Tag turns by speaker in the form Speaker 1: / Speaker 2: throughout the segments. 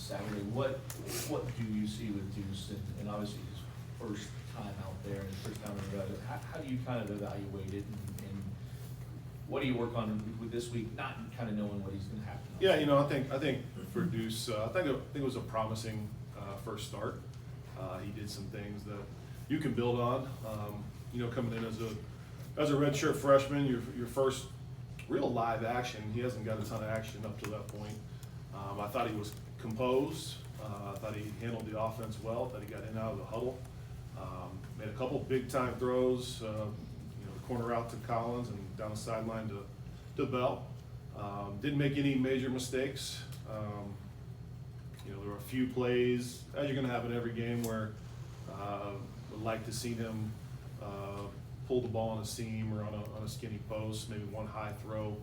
Speaker 1: Saturday. What do you see with Deuce, and obviously his first time out there and his first time in the road? How do you kind of evaluate it, and what do you work on with this week, not kind of knowing what he's going to have to know?
Speaker 2: Yeah, I think for Deuce, I think it was a promising first start. He did some things that you can build on. Coming in as a redshirt freshman, your first real live action. He hasn't got a ton of action up to that point. I thought he was composed. I thought he handled the offense well. That he got in and out of the huddle. Made a couple big time throws. The corner out to Collins and down the sideline to Bell. Didn't make any major mistakes. There were a few plays, as you're going to have in every game, where would like to see him pull the ball on a seam or on a skinny post, maybe one high throw.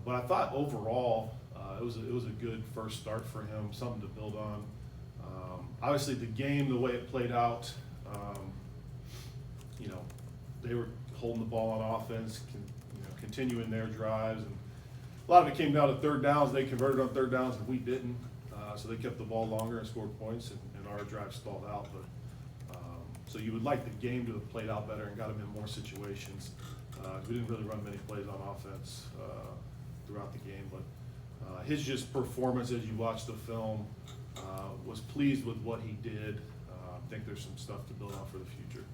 Speaker 2: But I thought overall it was a good first start for him, something to build on. Obviously, the game, the way it played out, they were holding the ball on offense, continuing their drives, and a lot of it came down to third downs. They converted on third downs, and we didn't. So they kept the ball longer and scored points, and our drive stalled out. But so you would like the game to have played out better and got them in more situations. We didn't really run many plays on offense throughout the game, but his just performance as you watch the film, was pleased with what he did. I think there's some stuff to build on for the future.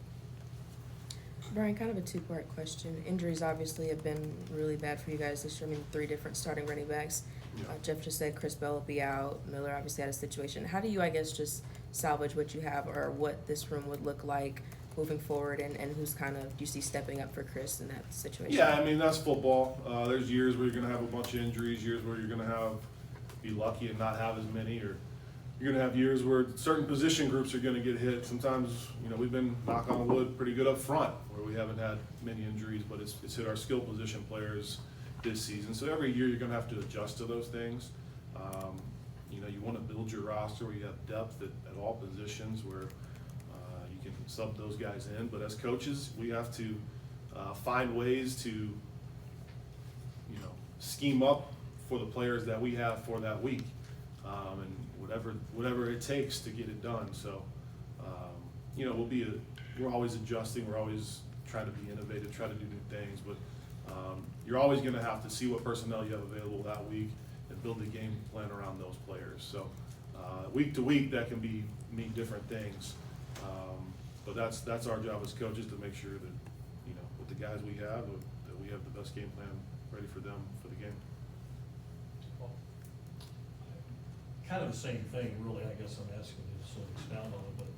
Speaker 3: Brian, kind of a two-part question. Injuries obviously have been really bad for you guys this year. 3 different starting running backs.
Speaker 2: Yeah.
Speaker 3: Jeff just said Chris Bell will be out. Miller obviously had a situation. How do you, just salvage what you have, or what this room would look like moving forward, and who's kind of, do you see stepping up for Chris in that situation?
Speaker 2: Yeah, that's football. There's years where you're going to have a bunch of injuries, years where you're going to be lucky and not have as many, or you're going to have years where certain position groups are going to get hit. Sometimes, we've been, knock on wood, pretty good up front, where we haven't had many injuries, but it's hit our skill position players this season. So every year you're going to have to adjust to those things. You want to build your roster where you have depth at all positions, where you can sub those guys in. But as coaches, we have to find ways to, scheme up for the players that we have for that week, and whatever it takes to get it done. So, we're always adjusting. We're always trying to be innovative, try to do new things. But you're always going to have to see what personnel you have available that week and build the game plan around those players. So, week to week, that can mean different things. But that's our job as coaches, to make sure that, with the guys we have, that we have the best game plan ready for them for the game.
Speaker 4: Well, kind of the same thing, really. I guess I'm asking you to sort of expound on it, but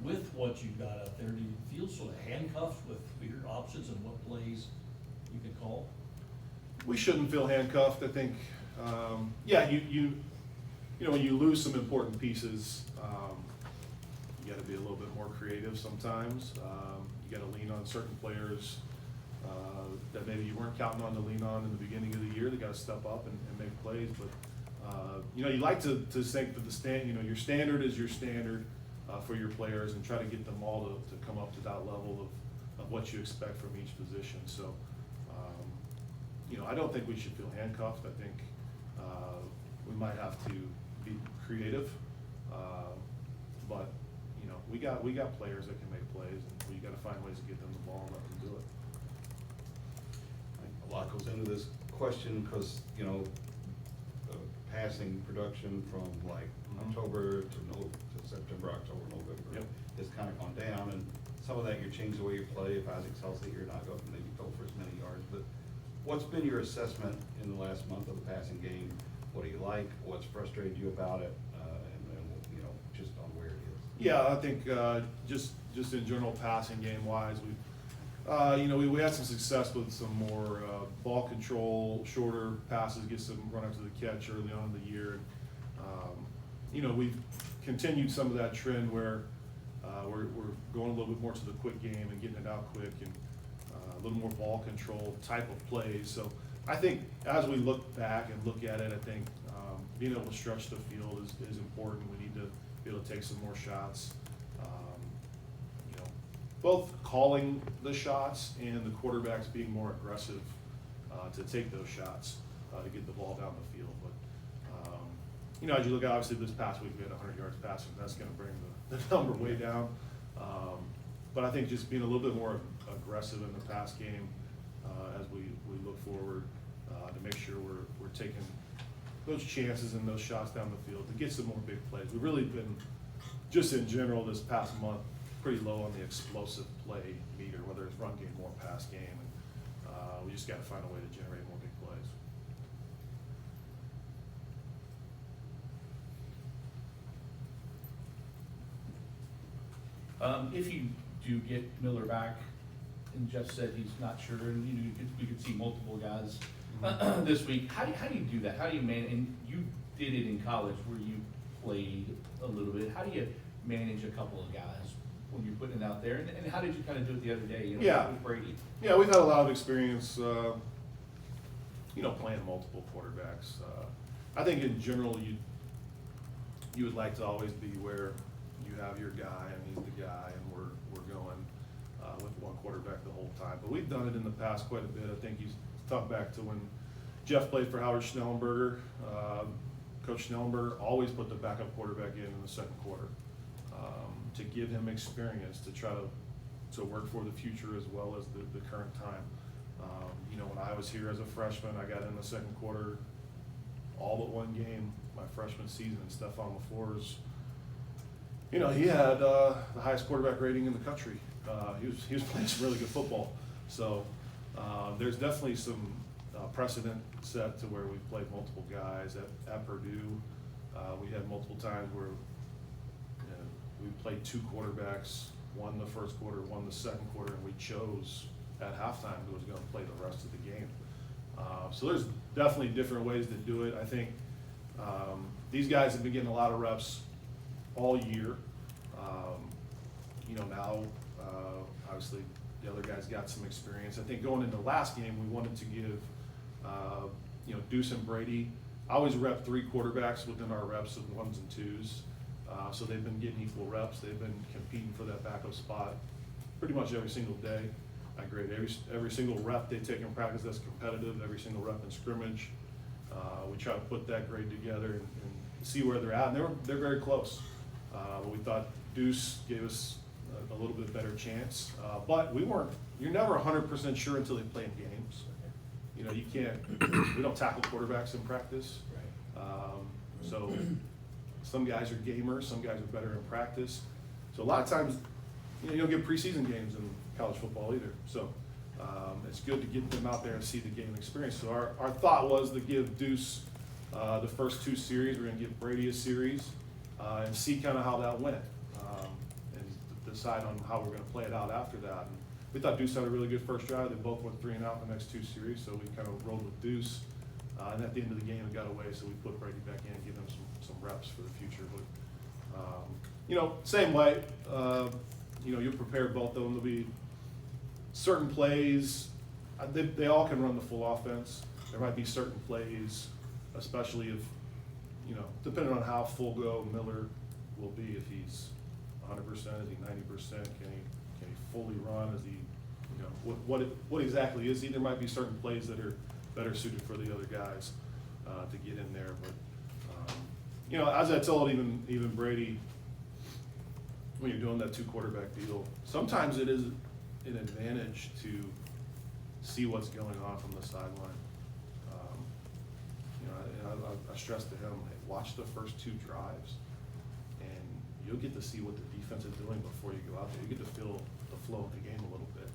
Speaker 4: with what you've got out there, do you feel sort of handcuffed with your options and what plays you can call?
Speaker 2: We shouldn't feel handcuffed. I think, when you lose some important pieces, you got to be a little bit more creative sometimes. You got to lean on certain players that maybe you weren't counting on to lean on in the beginning of the year. They got to step up and make plays. But you like to think that your standard is your standard for your players, and try to get them all to come up to that level of what you expect from each position. So, I don't think we should feel handcuffed. I think we might have to be creative, but we got players that can make plays, and we got to find ways to get them the ball and let them do it.
Speaker 5: A lot goes into this question because, the passing production from October to September, October, November,
Speaker 2: Yep.
Speaker 5: has kind of gone down, and some of that you're changing the way you play. If Isaac's healthy, you're not going to maybe go for as many yards. But what's been your assessment in the last month of the passing game? What do you like? What's frustrated you about it? And just on where it is.
Speaker 2: Yeah, I think just in general, passing game wise, we had some success with some more ball control, shorter passes, get some run after the catch early on in the year. We've continued some of that trend where we're going a little bit more to the quick game and getting it out quick, and a little more ball control type of plays. So I think as we look back and look at it, I think being able to stretch the field is important. We need to be able to take some more shots. Both calling the shots and the quarterbacks being more aggressive to take those shots to get the ball down the field. But you know, as you look at, obviously this past week, we had 100 yards passing, that's gonna bring the number way down. But I think just being a little bit more aggressive in the pass game, as we look forward, to make sure we're taking those chances and those shots down the field to get some more big plays. We've really been, just in general, this past month, pretty low on the explosive play meter, whether it's run game or pass game. And we just got to find a way to generate more big plays.
Speaker 1: If you do get Miller back, and Jeff said he's not sure, and we could see multiple guys this week. How do you do that? How do you manage? And you did it in college where you played a little bit. How do you manage a couple of guys when you're putting it out there? And how did you kind of do it the other day?
Speaker 2: Yeah.
Speaker 1: With Brady.
Speaker 2: Yeah, we've had a lot of experience, playing multiple quarterbacks. I think in general, you would like to always be where you have your guy and he's the guy, and we're going with one quarterback the whole time. But we've done it in the past quite a bit. I think he's thought back to when Jeff played for Howard Schnellenberger. Coach Schnellenberger always put the backup quarterback in the second quarter to give him experience, to try to work for the future as well as the current time. When I was here as a freshman, I got in the second quarter all but one game my freshman season, and Stephon LaFours, he had the highest quarterback rating in the country. He was playing some really good football. So there's definitely some precedent set to where we've played multiple guys. At Purdue, we had multiple times where we played two quarterbacks, one the first quarter, one the second quarter, and we chose at halftime who was going to play the rest of the game. So there's definitely different ways to do it. I think these guys have been getting a lot of reps all year. Now obviously the other guys got some experience. I think going into last game, we wanted to give Deuce and Brady. I always rep three quarterbacks within our reps of ones and twos. So they've been getting equal reps. They've been competing for that backup spot pretty much every single day. I grade every single rep they take in practice that's competitive, every single rep in scrimmage. We try to put that grade together and see where they're at. And they're very close. But we thought Deuce gave us a little bit better chance. But you're never 100% sure until they play in games. You can't, we don't tackle quarterbacks in practice. So some guys are gamers, some guys are better in practice. So a lot of times, you don't get preseason games in college football either. So it's good to get them out there and see the game experience. So our thought was to give Deuce the first two series. We're going to give Brady a series and see kind of how that went and decide on how we're going to play it out after that. And we thought Deuce had a really good first drive. They both went 3 and out in the next two series, so we kind of rolled with Deuce. And at the end of the game, it got away, so we put Brady back in and give him some reps for the future. But same way. You'll prepare both of them. There'll be certain plays. They all can run the full offense. There might be certain plays, especially if, depending on how full go Miller will be. If he's 100%, is he 90%? Can he fully run? Is he, what exactly is he? There might be certain plays that are better suited for the other guys to get in there. But as I told even Brady, when you're doing that 2 quarterback deal, sometimes it is an advantage to see what's going on from the sideline. I stress to him, hey, watch the first 2 drives, and you'll get to see what the defense is doing before you go out there. You get to feel the flow of the game a little bit.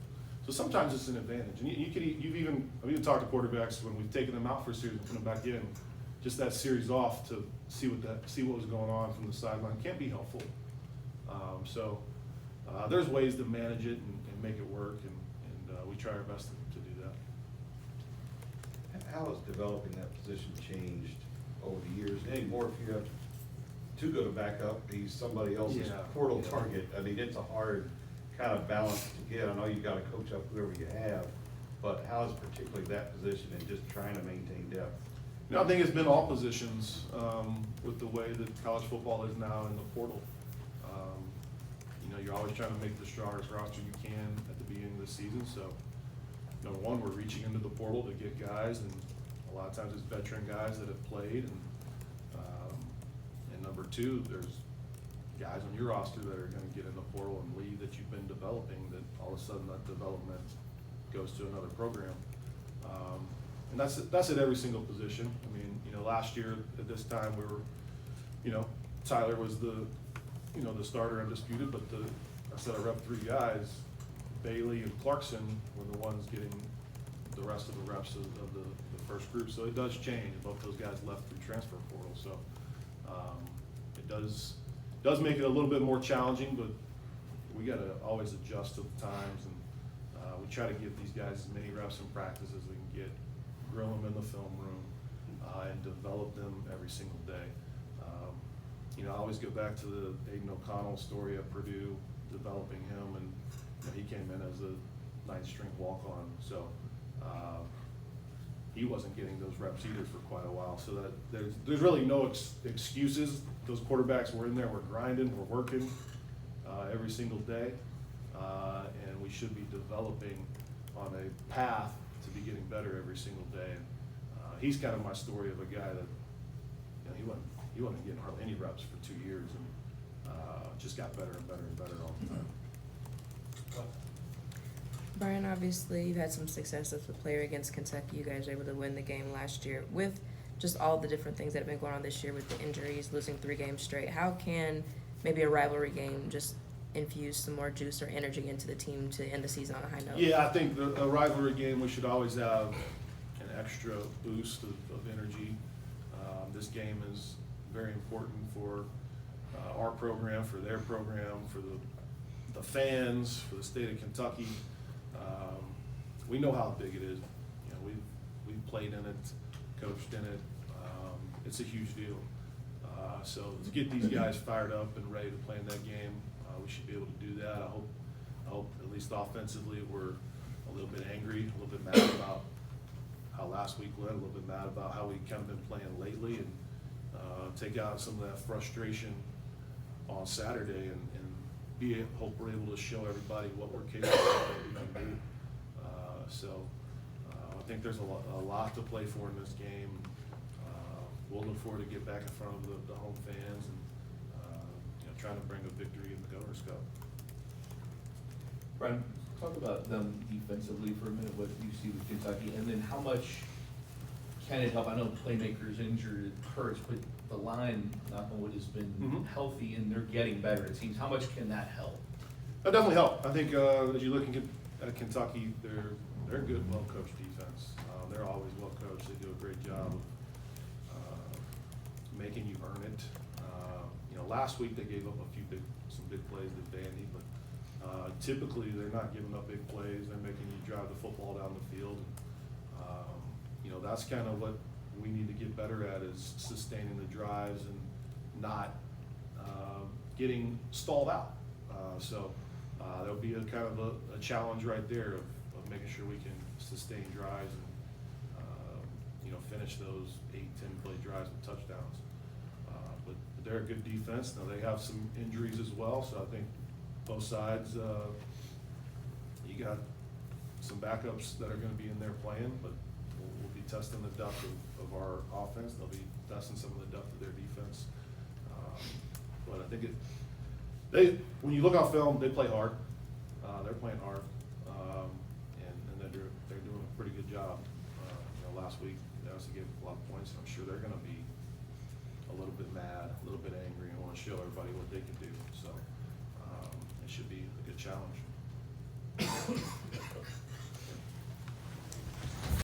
Speaker 2: So sometimes it's an advantage. And I've even talked to quarterbacks when we've taken them out for a series and put them back in, just that series off to see what was going on from the sideline can be helpful. So there's ways to manage it and make it work, and we try our best to do that.
Speaker 5: How has developing that position changed over the years? Anymore, if you have too good a backup, he's somebody else's portal target. I mean, it's a hard kind of balance to get. I know you got to coach up whoever you have, but how is particularly that position and just trying to maintain depth?
Speaker 2: I think it's been all positions with the way that college football is now in the portal. You're always trying to make the strongest roster you can at the beginning of the season. So, number one, we're reaching into the portal to get guys, and a lot of times it's veteran guys that have played. And two, there's guys on your roster that are gonna get in the portal and leave that you've been developing, that all of a sudden that development goes to another program. And that's at every single position. I mean, you know, last year at this time, we were, you know, Tyler was the, you know, the starter undisputed, but I said I rep 3 guys, Bailey and Clarkson were the ones getting the rest of the reps of the first group. So it does change. Both those guys left through transfer portal. So it does make it a little bit more challenging, but we got to always adjust to the times, and we try to give these guys as many reps in practice as we can get, grill them in the film room, and develop them every single day. You know, I always go back to the Aiden O'Connell story at Purdue, developing him, and you know, he came in as a 9th string walk-on. So he wasn't getting those reps either for quite a while. So that there's really no excuses. Those quarterbacks were in there, we're grinding, we're working every single day, and we should be developing on a path to be getting better every single day. And he's kind of my story of a guy that, you know, he wasn't getting hardly any reps for 2 years, and just got better and better and better all the time.
Speaker 3: Brian, obviously you've had some success as a player against Kentucky. You guys were able to win the game last year. With just all the different things that have been going on this year with the injuries, losing 3 games straight, how can maybe a rivalry game just infuse some more juice or energy into the team to end the season on a high note?
Speaker 2: Yeah, I think a rivalry game, we should always have an extra boost of energy. This game is very important for our program, for their program, for the fans, for the state of Kentucky. We know how big it is. You know, we've played in it, coached in it. It's a huge deal. So to get these guys fired up and ready to play in that game, we should be able to do that. I hope at least offensively we're a little bit angry, a little bit mad about how last week went, a little bit mad about how we kind of been playing lately, and take out some of that frustration on Saturday, and hope we're able to show everybody what we're capable of, what we can do. I think there's a lot to play for in this game. We'll look forward to get back in front of the home fans and you know, trying to bring a victory in the Governor's Cup.
Speaker 1: Brian, talk about them defensively for a minute, what you see with Kentucky, and then how much can it help? I know playmakers injured, it hurts, but the line, knock on wood, has been healthy and they're getting better, it seems. How much can that help?
Speaker 2: That definitely helped. I think as you look at Kentucky, they're a good, well-coached defense. They're always well-coached. They do a great job of making you earn it. You know, last week they gave up some big plays to Vandy, but typically they're not giving up big plays. They're making you drive the football down the field. You know, that's kind of what we need to get better at, is sustaining the drives and not getting stalled out. There'll be a kind of a challenge right there of making sure we can sustain drives and you know, finish those 8-10 play drives with touchdowns. But they're a good defense. Now they have some injuries as well, so I think both sides, you got some backups that are going to be in there playing, but we'll be testing the depth of our offense. They'll be testing some of the depth of their defense. But I think when you look on film, they play hard. They're playing hard, and they're doing a pretty good job. You know, last week they obviously gave a lot of points, and I'm sure they're going to be a little bit mad, a little bit angry, and want to show everybody what they can do. So it should be a good challenge.